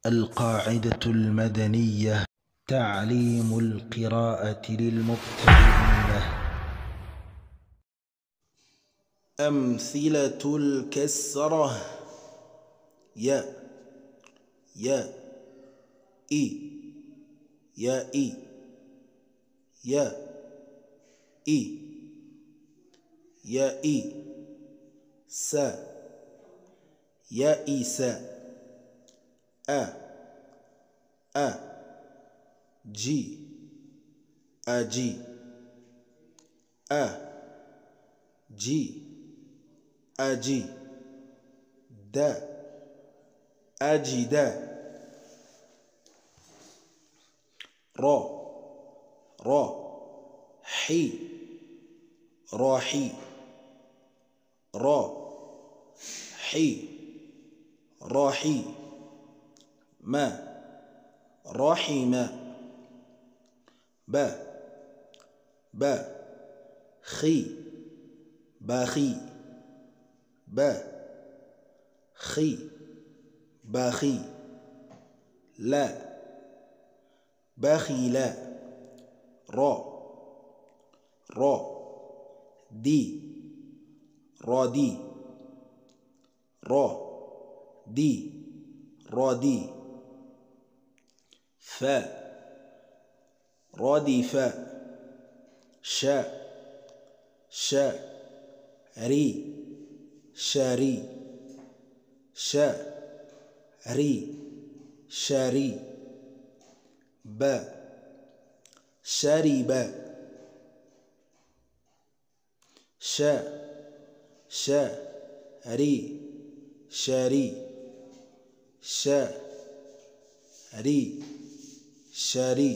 القاعدة المدنية: تعليم القراءة للمبتدئين. أمثلة الكسرة: يا يا إي يا إي يا إي يا إي سا يا إيسا أ جي أجي جي أجي دا أجدا را حي راحي حي راحي ما رحم با خي باخي خي باخي لا بخيلا را دي رادي رادي رادف ري شاري شرب شري شرب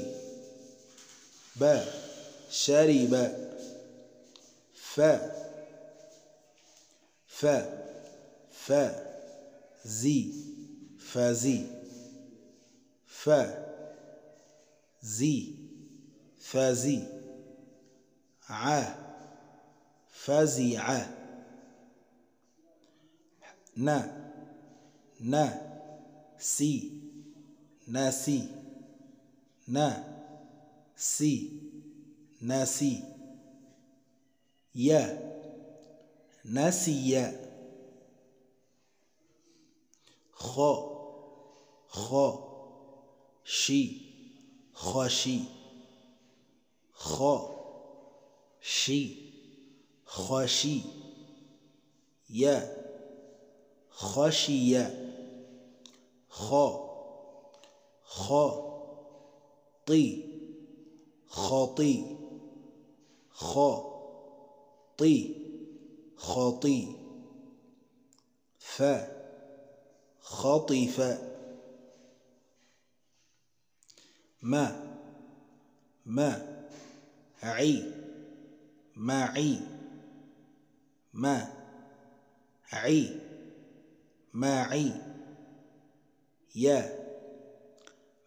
زي فزي فزع سي ناسي يا ناسي خاشي خاشي يا خشي خاطي خاطي خطف ما عي معي يا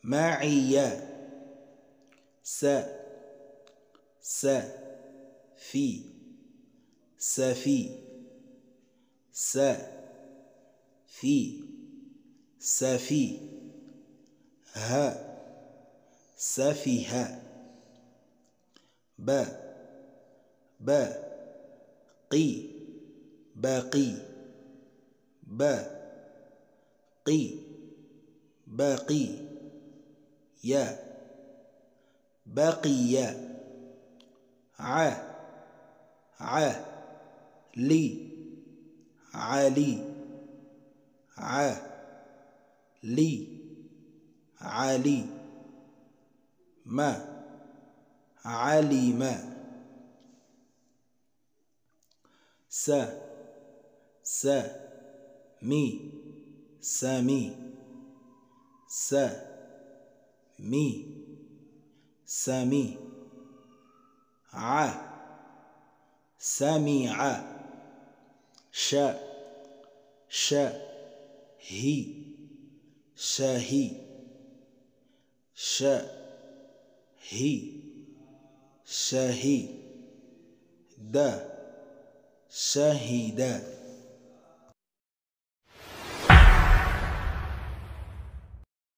معي في سفي ها سفيها قي باقي يا بقي لي علي ما علم مي سمي سمع شهي شهيد